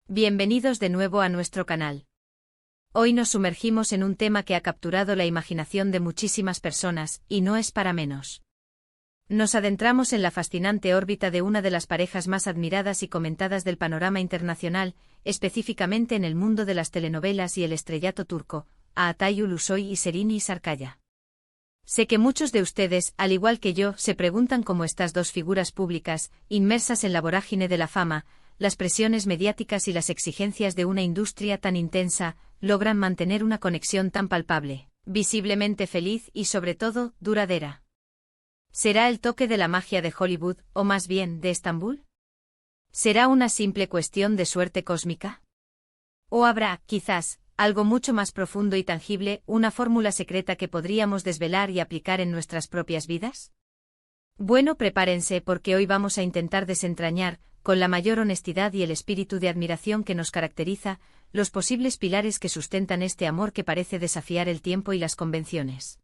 Bienvenidos de nuevo a nuestro canal. Hoy nos sumergimos en un tema que ha capturado la imaginación de muchísimas personas, y no es para menos. Nos adentramos en la fascinante órbita de una de las parejas más admiradas y comentadas del panorama internacional, específicamente en el mundo de las telenovelas y el estrellato turco, Altay Ulusoy y Serini Sarkaya. Sé que muchos de ustedes, al igual que yo, se preguntan cómo estas dos figuras públicas, inmersas en la vorágine de la fama, las presiones mediáticas y las exigencias de una industria tan intensa, logran mantener una conexión tan palpable, visiblemente feliz y sobre todo, duradera. ¿Será el toque de la magia de Hollywood, o más bien, de Estambul? ¿Será una simple cuestión de suerte cósmica? ¿O habrá, quizás, algo mucho más profundo y tangible, una fórmula secreta que podríamos desvelar y aplicar en nuestras propias vidas? Bueno, prepárense porque hoy vamos a intentar desentrañar, con la mayor honestidad y el espíritu de admiración que nos caracteriza, los posibles pilares que sustentan este amor que parece desafiar el tiempo y las convenciones.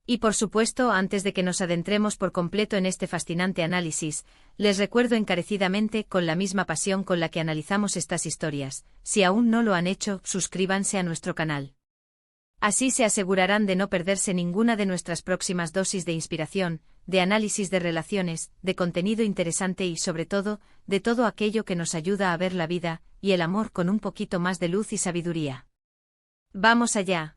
Y por supuesto, antes de que nos adentremos por completo en este fascinante análisis, les recuerdo encarecidamente, con la misma pasión con la que analizamos estas historias, si aún no lo han hecho, suscríbanse a nuestro canal. Así se asegurarán de no perderse ninguna de nuestras próximas dosis de inspiración, de análisis de relaciones, de contenido interesante y sobre todo, de todo aquello que nos ayuda a ver la vida y el amor con un poquito más de luz y sabiduría. ¡Vamos allá!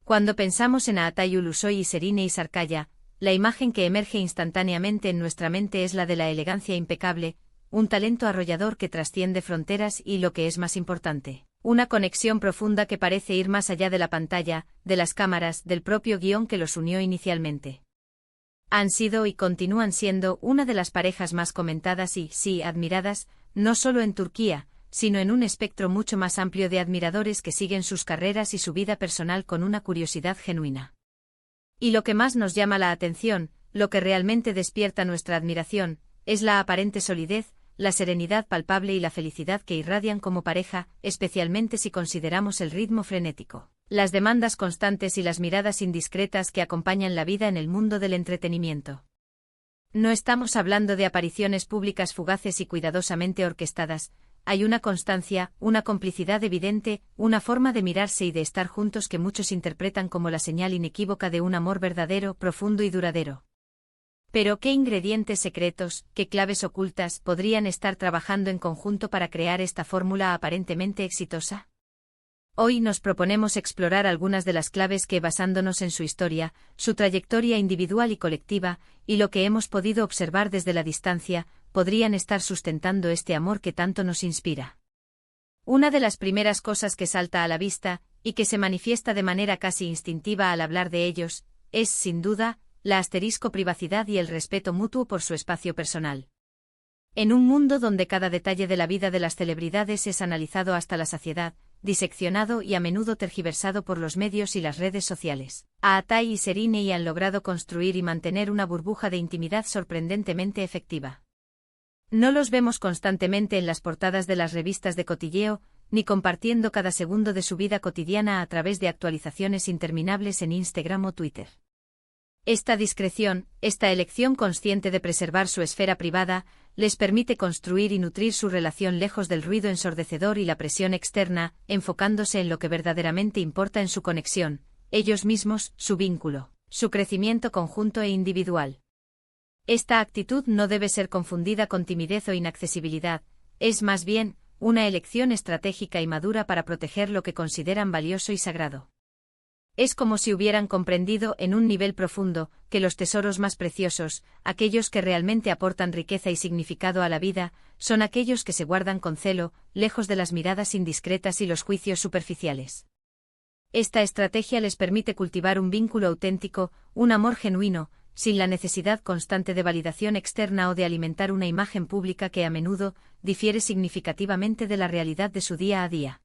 Cuando pensamos en Altay Ulusoy y Serini Sarkaya, la imagen que emerge instantáneamente en nuestra mente es la de la elegancia impecable, un talento arrollador que trasciende fronteras y, lo que es más importante, una conexión profunda que parece ir más allá de la pantalla, de las cámaras, del propio guión que los unió inicialmente. Han sido y continúan siendo una de las parejas más comentadas y, sí, admiradas, no solo en Turquía, sino en un espectro mucho más amplio de admiradores que siguen sus carreras y su vida personal con una curiosidad genuina. Y lo que más nos llama la atención, lo que realmente despierta nuestra admiración, es la aparente solidez, la serenidad palpable y la felicidad que irradian como pareja, especialmente si consideramos el ritmo frenético, las demandas constantes y las miradas indiscretas que acompañan la vida en el mundo del entretenimiento. No estamos hablando de apariciones públicas fugaces y cuidadosamente orquestadas, hay una constancia, una complicidad evidente, una forma de mirarse y de estar juntos que muchos interpretan como la señal inequívoca de un amor verdadero, profundo y duradero. Pero ¿qué ingredientes secretos, qué claves ocultas podrían estar trabajando en conjunto para crear esta fórmula aparentemente exitosa? Hoy nos proponemos explorar algunas de las claves que, basándonos en su historia, su trayectoria individual y colectiva, y lo que hemos podido observar desde la distancia, podrían estar sustentando este amor que tanto nos inspira. Una de las primeras cosas que salta a la vista, y que se manifiesta de manera casi instintiva al hablar de ellos, es, sin duda, la privacidad y el respeto mutuo por su espacio personal. En un mundo donde cada detalle de la vida de las celebridades es analizado hasta la saciedad, diseccionado y a menudo tergiversado por los medios y las redes sociales, Altay y Serini han logrado construir y mantener una burbuja de intimidad sorprendentemente efectiva. No los vemos constantemente en las portadas de las revistas de cotilleo, ni compartiendo cada segundo de su vida cotidiana a través de actualizaciones interminables en Instagram o Twitter. Esta discreción, esta elección consciente de preservar su esfera privada, les permite construir y nutrir su relación lejos del ruido ensordecedor y la presión externa, enfocándose en lo que verdaderamente importa en su conexión, ellos mismos, su vínculo, su crecimiento conjunto e individual. Esta actitud no debe ser confundida con timidez o inaccesibilidad, es más bien, una elección estratégica y madura para proteger lo que consideran valioso y sagrado. Es como si hubieran comprendido en un nivel profundo que los tesoros más preciosos, aquellos que realmente aportan riqueza y significado a la vida, son aquellos que se guardan con celo, lejos de las miradas indiscretas y los juicios superficiales. Esta estrategia les permite cultivar un vínculo auténtico, un amor genuino, sin la necesidad constante de validación externa o de alimentar una imagen pública que a menudo difiere significativamente de la realidad de su día a día.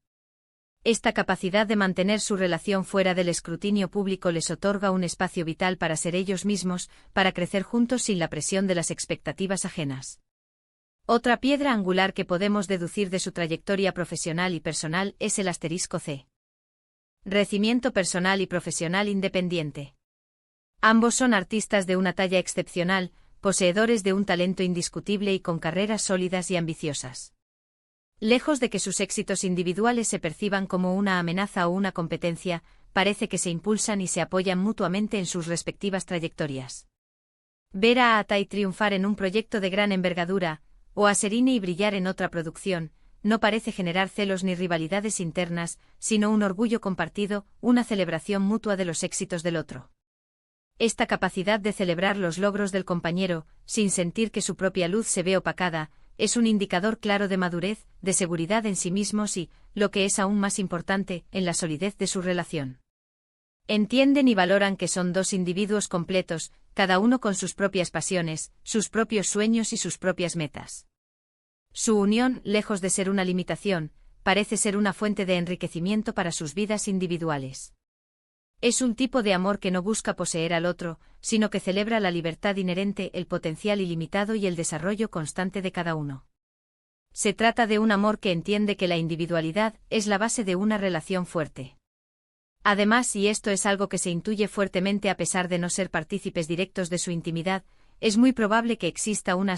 Esta capacidad de mantener su relación fuera del escrutinio público les otorga un espacio vital para ser ellos mismos, para crecer juntos sin la presión de las expectativas ajenas. Otra piedra angular que podemos deducir de su trayectoria profesional y personal es el *C. Crecimiento personal y profesional independiente. Ambos son artistas de una talla excepcional, poseedores de un talento indiscutible y con carreras sólidas y ambiciosas. Lejos de que sus éxitos individuales se perciban como una amenaza o una competencia, parece que se impulsan y se apoyan mutuamente en sus respectivas trayectorias. Ver a Atai triunfar en un proyecto de gran envergadura, o a Serinei brillar en otra producción, no parece generar celos ni rivalidades internas, sino un orgullo compartido, una celebración mutua de los éxitos del otro. Esta capacidad de celebrar los logros del compañero, sin sentir que su propia luz se ve opacada, es un indicador claro de madurez, de seguridad en sí mismos y, lo que es aún más importante, en la solidez de su relación. Entienden y valoran que son dos individuos completos, cada uno con sus propias pasiones, sus propios sueños y sus propias metas. Su unión, lejos de ser una limitación, parece ser una fuente de enriquecimiento para sus vidas individuales. Es un tipo de amor que no busca poseer al otro, sino que celebra la libertad inherente, el potencial ilimitado y el desarrollo constante de cada uno. Se trata de un amor que entiende que la individualidad es la base de una relación fuerte. Además, y esto es algo que se intuye fuertemente a pesar de no ser partícipes directos de su intimidad, es muy probable que exista una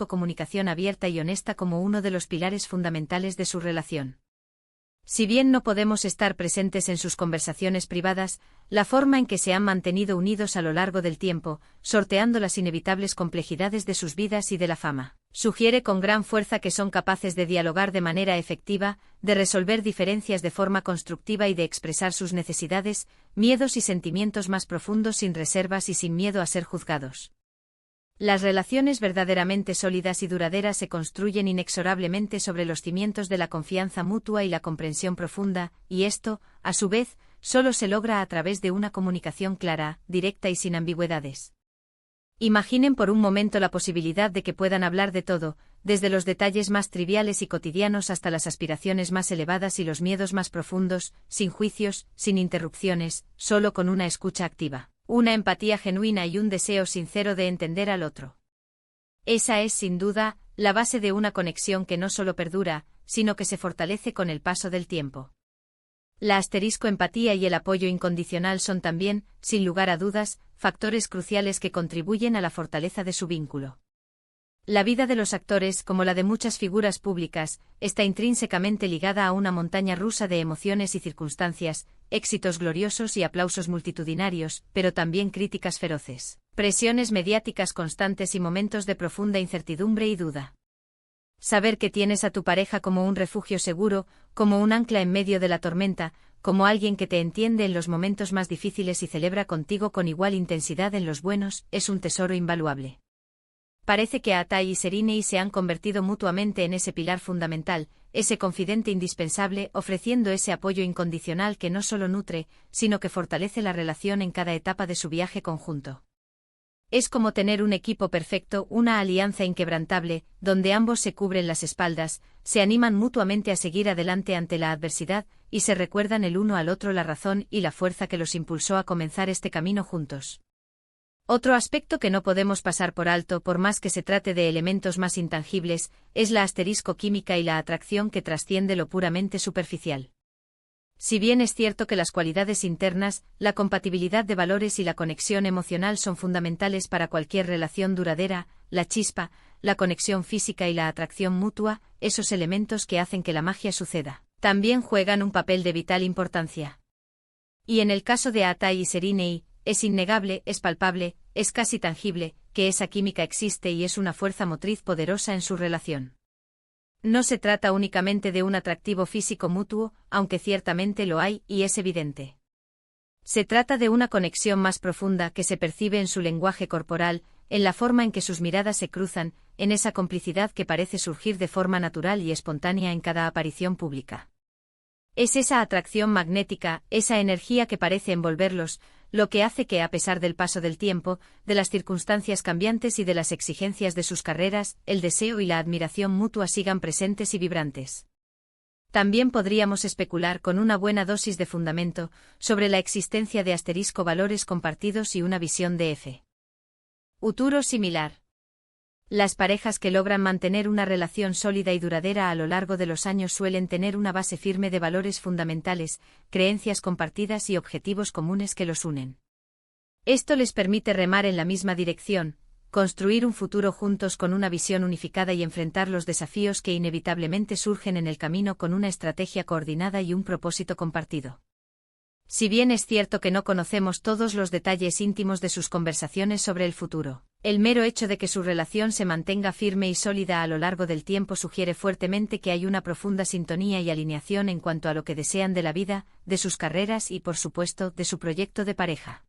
comunicación abierta y honesta como uno de los pilares fundamentales de su relación. Si bien no podemos estar presentes en sus conversaciones privadas, la forma en que se han mantenido unidos a lo largo del tiempo, sorteando las inevitables complejidades de sus vidas y de la fama, sugiere con gran fuerza que son capaces de dialogar de manera efectiva, de resolver diferencias de forma constructiva y de expresar sus necesidades, miedos y sentimientos más profundos sin reservas y sin miedo a ser juzgados. Las relaciones verdaderamente sólidas y duraderas se construyen inexorablemente sobre los cimientos de la confianza mutua y la comprensión profunda, y esto, a su vez, solo se logra a través de una comunicación clara, directa y sin ambigüedades. Imaginen por un momento la posibilidad de que puedan hablar de todo, desde los detalles más triviales y cotidianos hasta las aspiraciones más elevadas y los miedos más profundos, sin juicios, sin interrupciones, solo con una escucha activa, una empatía genuina y un deseo sincero de entender al otro. Esa es, sin duda, la base de una conexión que no solo perdura, sino que se fortalece con el paso del tiempo. La empatía y el apoyo incondicional son también, sin lugar a dudas, factores cruciales que contribuyen a la fortaleza de su vínculo. La vida de los actores, como la de muchas figuras públicas, está intrínsecamente ligada a una montaña rusa de emociones y circunstancias, éxitos gloriosos y aplausos multitudinarios, pero también críticas feroces, presiones mediáticas constantes y momentos de profunda incertidumbre y duda. Saber que tienes a tu pareja como un refugio seguro, como un ancla en medio de la tormenta, como alguien que te entiende en los momentos más difíciles y celebra contigo con igual intensidad en los buenos, es un tesoro invaluable. Parece que Atai y Serinei se han convertido mutuamente en ese pilar fundamental, ese confidente indispensable, ofreciendo ese apoyo incondicional que no solo nutre, sino que fortalece la relación en cada etapa de su viaje conjunto. Es como tener un equipo perfecto, una alianza inquebrantable, donde ambos se cubren las espaldas, se animan mutuamente a seguir adelante ante la adversidad, y se recuerdan el uno al otro la razón y la fuerza que los impulsó a comenzar este camino juntos. Otro aspecto que no podemos pasar por alto, por más que se trate de elementos más intangibles, es la química y la atracción que trasciende lo puramente superficial. Si bien es cierto que las cualidades internas, la compatibilidad de valores y la conexión emocional son fundamentales para cualquier relación duradera, la chispa, la conexión física y la atracción mutua, esos elementos que hacen que la magia suceda, también juegan un papel de vital importancia. Y en el caso de Atai y Serinei, es innegable, es palpable, es casi tangible, que esa química existe y es una fuerza motriz poderosa en su relación. No se trata únicamente de un atractivo físico mutuo, aunque ciertamente lo hay, y es evidente. Se trata de una conexión más profunda que se percibe en su lenguaje corporal, en la forma en que sus miradas se cruzan, en esa complicidad que parece surgir de forma natural y espontánea en cada aparición pública. Es esa atracción magnética, esa energía que parece envolverlos, lo que hace que, a pesar del paso del tiempo, de las circunstancias cambiantes y de las exigencias de sus carreras, el deseo y la admiración mutua sigan presentes y vibrantes. También podríamos especular con una buena dosis de fundamento sobre la existencia de valores compartidos y una visión de futuro similar. Las parejas que logran mantener una relación sólida y duradera a lo largo de los años suelen tener una base firme de valores fundamentales, creencias compartidas y objetivos comunes que los unen. Esto les permite remar en la misma dirección, construir un futuro juntos con una visión unificada y enfrentar los desafíos que inevitablemente surgen en el camino con una estrategia coordinada y un propósito compartido. Si bien es cierto que no conocemos todos los detalles íntimos de sus conversaciones sobre el futuro, el mero hecho de que su relación se mantenga firme y sólida a lo largo del tiempo sugiere fuertemente que hay una profunda sintonía y alineación en cuanto a lo que desean de la vida, de sus carreras y, por supuesto, de su proyecto de pareja.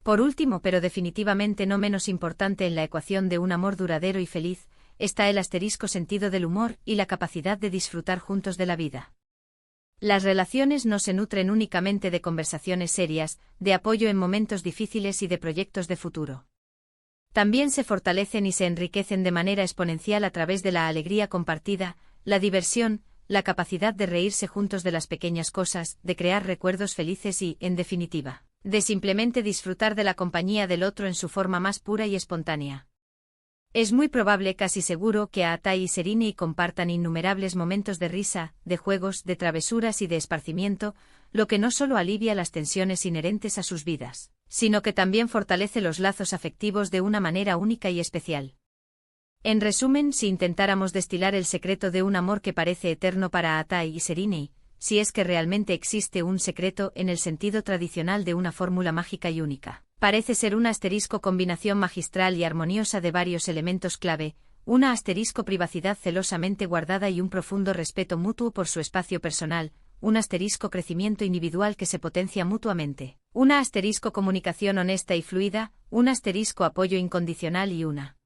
Por último, pero definitivamente no menos importante en la ecuación de un amor duradero y feliz, está el asterisco sentido del humor y la capacidad de disfrutar juntos de la vida. Las relaciones no se nutren únicamente de conversaciones serias, de apoyo en momentos difíciles y de proyectos de futuro. También se fortalecen y se enriquecen de manera exponencial a través de la alegría compartida, la diversión, la capacidad de reírse juntos de las pequeñas cosas, de crear recuerdos felices y, en definitiva, de simplemente disfrutar de la compañía del otro en su forma más pura y espontánea. Es muy probable, casi seguro, que Aatai y Sereni compartan innumerables momentos de risa, de juegos, de travesuras y de esparcimiento, lo que no solo alivia las tensiones inherentes a sus vidas, sino que también fortalece los lazos afectivos de una manera única y especial. En resumen, si intentáramos destilar el secreto de un amor que parece eterno para Aatai y Sereni, si es que realmente existe un secreto en el sentido tradicional de una fórmula mágica y única, parece ser una asterisco combinación magistral y armoniosa de varios elementos clave, una asterisco privacidad celosamente guardada y un profundo respeto mutuo por su espacio personal, un asterisco crecimiento individual que se potencia mutuamente, una asterisco comunicación honesta y fluida, un asterisco apoyo incondicional y una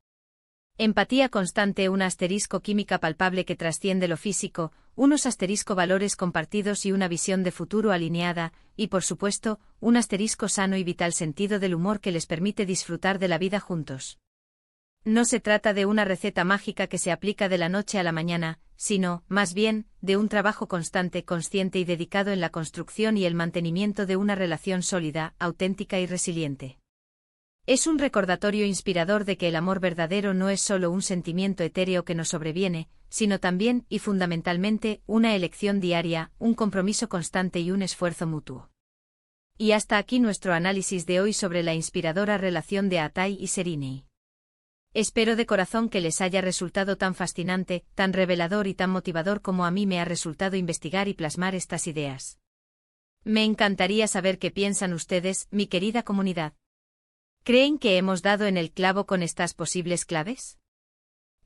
empatía constante, un asterisco química palpable que trasciende lo físico, unos asterisco valores compartidos y una visión de futuro alineada, y por supuesto, un asterisco sano y vital sentido del humor que les permite disfrutar de la vida juntos. No se trata de una receta mágica que se aplica de la noche a la mañana, sino, más bien, de un trabajo constante, consciente y dedicado en la construcción y el mantenimiento de una relación sólida, auténtica y resiliente. Es un recordatorio inspirador de que el amor verdadero no es solo un sentimiento etéreo que nos sobreviene, sino también, y fundamentalmente, una elección diaria, un compromiso constante y un esfuerzo mutuo. Y hasta aquí nuestro análisis de hoy sobre la inspiradora relación de Aatai y Sereni. Espero de corazón que les haya resultado tan fascinante, tan revelador y tan motivador como a mí me ha resultado investigar y plasmar estas ideas. Me encantaría saber qué piensan ustedes, mi querida comunidad. ¿Creen que hemos dado en el clavo con estas posibles claves?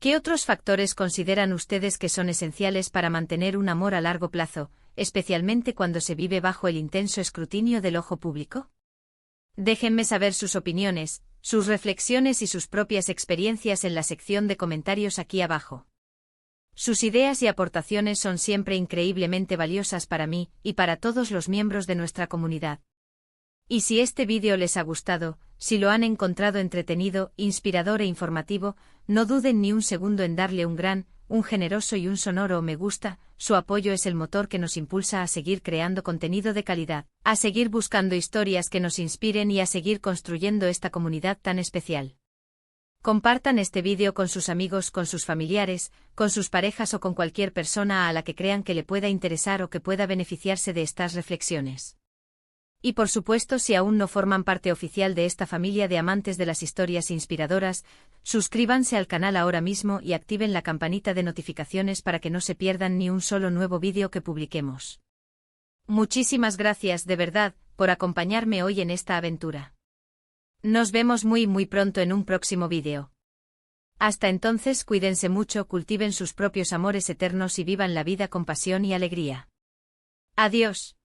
¿Qué otros factores consideran ustedes que son esenciales para mantener un amor a largo plazo, especialmente cuando se vive bajo el intenso escrutinio del ojo público? Déjenme saber sus opiniones, sus reflexiones y sus propias experiencias en la sección de comentarios aquí abajo. Sus ideas y aportaciones son siempre increíblemente valiosas para mí y para todos los miembros de nuestra comunidad. Y si este vídeo les ha gustado, si lo han encontrado entretenido, inspirador e informativo, no duden ni un segundo en darle un gran, un generoso y un sonoro me gusta. Su apoyo es el motor que nos impulsa a seguir creando contenido de calidad, a seguir buscando historias que nos inspiren y a seguir construyendo esta comunidad tan especial. Compartan este vídeo con sus amigos, con sus familiares, con sus parejas o con cualquier persona a la que crean que le pueda interesar o que pueda beneficiarse de estas reflexiones. Y por supuesto, si aún no forman parte oficial de esta familia de amantes de las historias inspiradoras, suscríbanse al canal ahora mismo y activen la campanita de notificaciones para que no se pierdan ni un solo nuevo vídeo que publiquemos. Muchísimas gracias, de verdad, por acompañarme hoy en esta aventura. Nos vemos muy pronto en un próximo vídeo. Hasta entonces, cuídense mucho, cultiven sus propios amores eternos y vivan la vida con pasión y alegría. Adiós.